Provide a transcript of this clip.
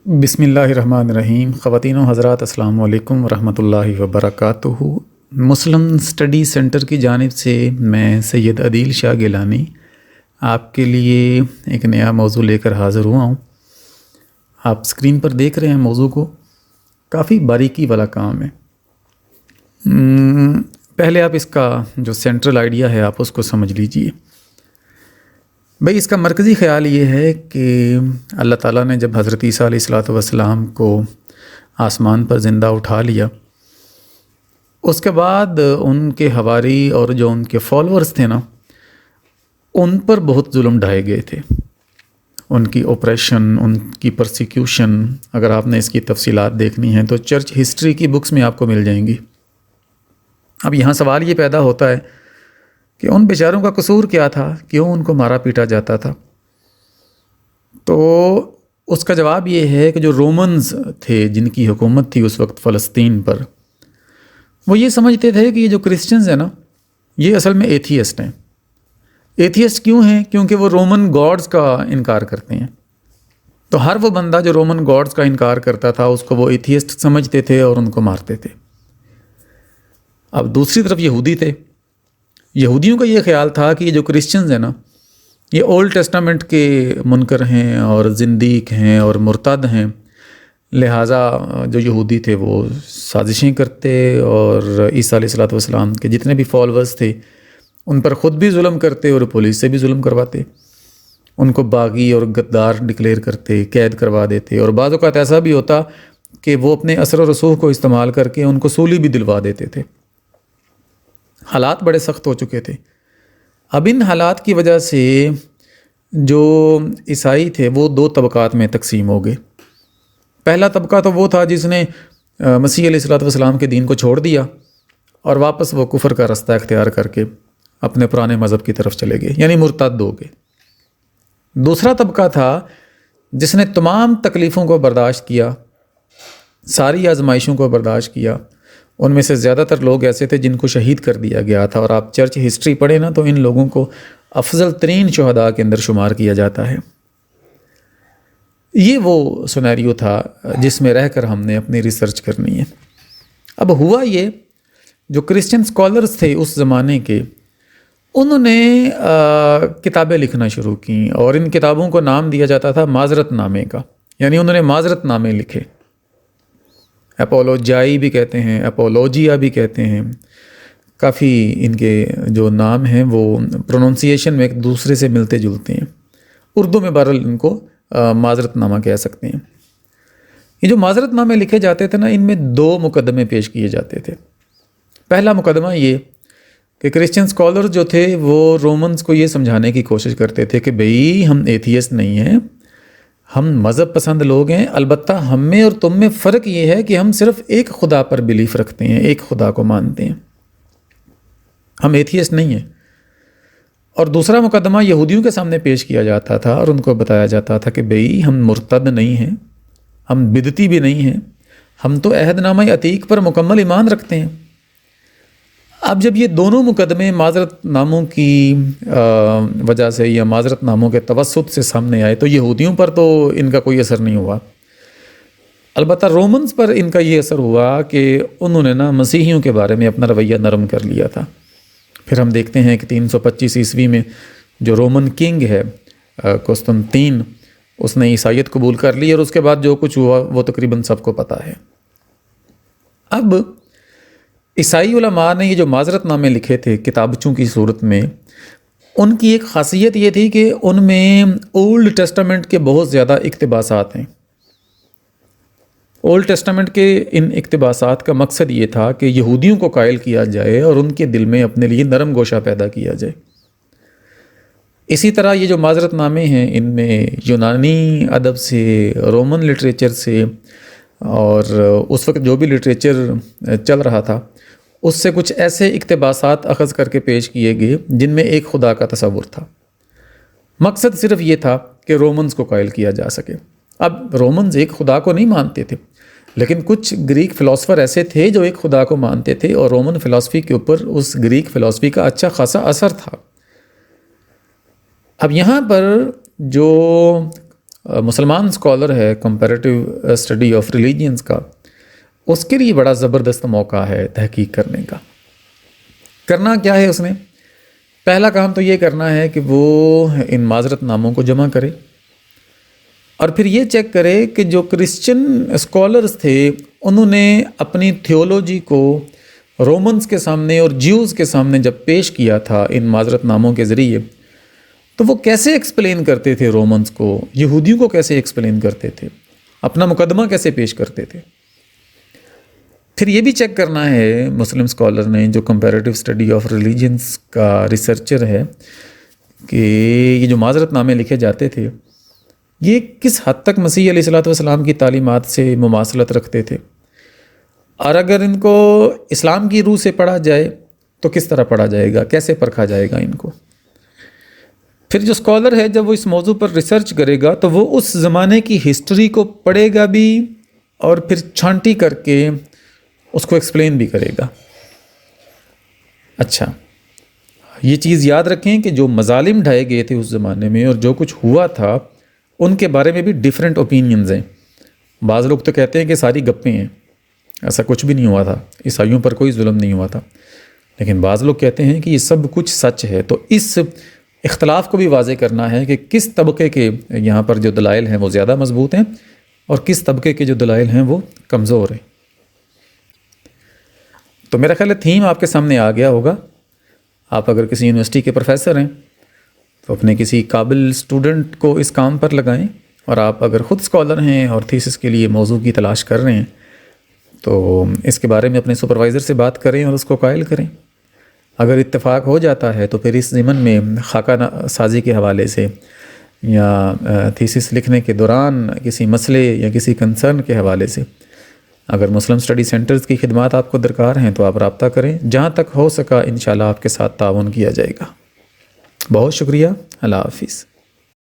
بسم اللہ الرحمن الرحیم۔ خواتین و حضرات، السلام علیکم ورحمۃ اللہ وبرکاتہ۔ مسلم اسٹڈی سینٹر کی جانب سے میں سید عدیل شاہ گیلانی آپ کے لیے ایک نیا موضوع لے کر حاضر ہوا ہوں۔ آپ اسکرین پر دیکھ رہے ہیں موضوع کو، کافی باریکی والا کام ہے۔ پہلے آپ اس کا جو سینٹرل آئیڈیا ہے آپ اس کو سمجھ لیجئے۔ بھئی اس کا مرکزی خیال یہ ہے کہ اللہ تعالیٰ نے جب حضرت عیسیٰ علیہ السلام کو آسمان پر زندہ اٹھا لیا، اس کے بعد ان کے حواری اور جو ان کے فالورز تھے نا، ان پر بہت ظلم ڈھائے گئے تھے۔ ان کی اوپریشن، ان کی پرسیکیوشن، اگر آپ نے اس کی تفصیلات دیکھنی ہیں تو چرچ ہسٹری کی بکس میں آپ کو مل جائیں گی۔ اب یہاں سوال یہ پیدا ہوتا ہے کہ ان بیچاروں کا قصور کیا تھا، کیوں ان کو مارا پیٹا جاتا تھا؟ تو اس کا جواب یہ ہے کہ جو رومنز تھے جن کی حکومت تھی اس وقت فلسطین پر، وہ یہ سمجھتے تھے کہ یہ جو کرسچنز ہیں نا، یہ اصل میں ایتھیسٹ ہیں۔ ایتھیسٹ کیوں ہیں؟ کیونکہ وہ رومن گاڈز کا انکار کرتے ہیں۔ تو ہر وہ بندہ جو رومن گاڈز کا انکار کرتا تھا اس کو وہ ایتھیسٹ سمجھتے تھے اور ان کو مارتے تھے۔ اب دوسری طرف یہودی تھے۔ یہودیوں کا یہ خیال تھا کہ یہ جو کرسچنز ہیں نا، یہ اولڈ ٹیسٹامنٹ کے منکر ہیں اور زندیق ہیں اور مرتد ہیں، لہٰذا جو یہودی تھے وہ سازشیں کرتے اور عیسیٰ علیہ السلام کے جتنے بھی فالورز تھے ان پر خود بھی ظلم کرتے اور پولیس سے بھی ظلم کرواتے، ان کو باغی اور غدار ڈکلیئر کرتے، قید کروا دیتے، اور بعض اوقات ایسا بھی ہوتا کہ وہ اپنے اثر و رسوخ کو استعمال کر کے ان کو سولی بھی دلوا دیتے تھے۔ حالات بڑے سخت ہو چکے تھے۔ اب ان حالات کی وجہ سے جو عیسائی تھے وہ دو طبقات میں تقسیم ہو گئے۔ پہلا طبقہ تو وہ تھا جس نے مسیح علیہ السلام کے دین کو چھوڑ دیا اور واپس وہ کفر کا رستہ اختیار کر کے اپنے پرانے مذہب کی طرف چلے گئے، یعنی مرتد ہو گئے۔ دوسرا طبقہ تھا جس نے تمام تکلیفوں کو برداشت کیا، ساری آزمائشوں کو برداشت کیا۔ ان میں سے زیادہ تر لوگ ایسے تھے جن کو شہید کر دیا گیا تھا، اور آپ چرچ ہسٹری پڑھیں نا تو ان لوگوں کو افضل ترین شہداء کے اندر شمار کیا جاتا ہے۔ یہ وہ سینیریو تھا جس میں رہ کر ہم نے اپنی ریسرچ کرنی ہے۔ اب ہوا یہ، جو کرسچن اسکالرز تھے اس زمانے کے، انہوں نے کتابیں لکھنا شروع کیں، اور ان کتابوں کو نام دیا جاتا تھا معذرت نامے کا، یعنی انہوں نے معذرت نامے لکھے۔ اپولوجائی بھی کہتے ہیں، اپولوجیا بھی کہتے ہیں، کافی ان کے جو نام ہیں وہ پروننسیشن میں ایک دوسرے سے ملتے جلتے ہیں۔ اردو میں بہرحال ان کو معذرت نامہ کہہ سکتے ہیں۔ یہ جو معذرت نامے لکھے جاتے تھے نا، ان میں دو مقدمے پیش کیے جاتے تھے۔ پہلا مقدمہ یہ کہ کرسچن اسکالر جو تھے وہ رومنز کو یہ سمجھانے کی کوشش کرتے تھے کہ بھئی ہم ایتھیسٹ نہیں ہیں، ہم مذہب پسند لوگ ہیں، البتہ ہم میں اور تم میں فرق یہ ہے کہ ہم صرف ایک خدا پر بلیف رکھتے ہیں، ایک خدا کو مانتے ہیں، ہم ایتھیسٹ نہیں ہیں۔ اور دوسرا مقدمہ یہودیوں کے سامنے پیش کیا جاتا تھا اور ان کو بتایا جاتا تھا کہ بھئی ہم مرتد نہیں ہیں، ہم بدعتی بھی نہیں ہیں، ہم تو عہد نامہ عتیق پر مکمل ایمان رکھتے ہیں۔ اب جب یہ دونوں مقدمے معذرت ناموں کی وجہ سے یا معذرت ناموں کے توسط سے سامنے آئے تو یہودیوں پر تو ان کا کوئی اثر نہیں ہوا، البتہ رومنز پر ان کا یہ اثر ہوا کہ انہوں نے نا مسیحیوں کے بارے میں اپنا رویہ نرم کر لیا تھا۔ پھر ہم دیکھتے ہیں کہ 325 عیسوی میں جو رومن کنگ ہے قسطنطین، اس نے عیسائیت قبول کر لی، اور اس کے بعد جو کچھ ہوا وہ تقریباً سب کو پتہ ہے۔ اب عیسائی علماء نے یہ جو معذرت نامے لکھے تھے کتابچوں کی صورت میں، ان کی ایک خاصیت یہ تھی کہ ان میں اولڈ ٹیسٹامنٹ کے بہت زیادہ اقتباسات ہیں۔ اولڈ ٹیسٹامنٹ کے ان اقتباسات کا مقصد یہ تھا کہ یہودیوں کو قائل کیا جائے اور ان کے دل میں اپنے لیے نرم گوشہ پیدا کیا جائے۔ اسی طرح یہ جو معذرت نامے ہیں ان میں یونانی ادب سے، رومن لٹریچر سے، اور اس وقت جو بھی لٹریچر چل رہا تھا اس سے کچھ ایسے اقتباسات اخذ کر کے پیش کیے گئے جن میں ایک خدا کا تصور تھا۔ مقصد صرف یہ تھا کہ رومنز کو قائل کیا جا سکے۔ اب رومنز ایک خدا کو نہیں مانتے تھے، لیکن کچھ گریک فلاسفر ایسے تھے جو ایک خدا کو مانتے تھے، اور رومن فلسفی کے اوپر اس گریک فلسفی کا اچھا خاصا اثر تھا۔ اب یہاں پر جو مسلمان اسکالر ہے کمپیریٹیو اسٹڈی آف ریلیجنس کا، اس کے لیے بڑا زبردست موقع ہے تحقیق کرنے کا۔ کرنا کیا ہے اس نے؟ پہلا کام تو یہ کرنا ہے کہ وہ ان معذرت ناموں کو جمع کرے، اور پھر یہ چیک کرے کہ جو کرسچن اسکالرز تھے انہوں نے اپنی تھیولوجی کو رومنز کے سامنے اور جیوز کے سامنے جب پیش کیا تھا ان معذرت ناموں کے ذریعے، تو وہ کیسے ایکسپلین کرتے تھے رومنز کو، یہودیوں کو کیسے ایکسپلین کرتے تھے، اپنا مقدمہ کیسے پیش کرتے تھے۔ پھر یہ بھی چیک کرنا ہے مسلم اسکالر نے، جو کمپیریٹیو اسٹڈی آف ریلیجنس کا ریسرچر ہے، کہ یہ جو معذرت نامے لکھے جاتے تھے یہ کس حد تک مسیح علیہ الصلوۃ والسلام کی تعلیمات سے مماثلت رکھتے تھے، اور اگر ان کو اسلام کی روح سے پڑھا جائے تو کس طرح پڑھا جائے گا، کیسے پرکھا جائے گا ان کو۔ پھر جو اسکالر ہے جب وہ اس موضوع پر ریسرچ کرے گا تو وہ اس زمانے کی ہسٹری کو پڑھے گا بھی، اور پھر چھانٹی کر کے اس کو ایکسپلین بھی کرے گا۔ اچھا، یہ چیز یاد رکھیں کہ جو مظالم ڈھائے گئے تھے اس زمانے میں اور جو کچھ ہوا تھا ان کے بارے میں بھی ڈیفرنٹ اوپینینز ہیں۔ بعض لوگ تو کہتے ہیں کہ ساری گپیں ہیں، ایسا کچھ بھی نہیں ہوا تھا، عیسائیوں پر کوئی ظلم نہیں ہوا تھا، لیکن بعض لوگ کہتے ہیں کہ یہ سب کچھ سچ ہے۔ تو اس اختلاف کو بھی واضح کرنا ہے کہ کس طبقے کے یہاں پر جو دلائل ہیں وہ زیادہ مضبوط ہیں اور کس طبقے کے جو دلائل ہیں وہ کمزور ہیں۔ تو میرا خیال ہے تھیم آپ کے سامنے آ گیا ہوگا۔ آپ اگر کسی یونیورسٹی کے پروفیسر ہیں تو اپنے کسی قابل اسٹوڈنٹ کو اس کام پر لگائیں، اور آپ اگر خود اسکالر ہیں اور تھیسس کے لیے موضوع کی تلاش کر رہے ہیں تو اس کے بارے میں اپنے سپروائزر سے بات کریں اور اس کو قائل کریں۔ اگر اتفاق ہو جاتا ہے تو پھر اس ضمن میں خاکہ سازی کے حوالے سے یا تھیسس لکھنے کے دوران کسی مسئلے یا کسی کنسرن کے حوالے سے اگر مسلم اسٹڈی سینٹرز کی خدمات آپ کو درکار ہیں تو آپ رابطہ کریں، جہاں تک ہو سکا انشاءاللہ آپ کے ساتھ تعاون کیا جائے گا۔ بہت شکریہ، اللہ حافظ۔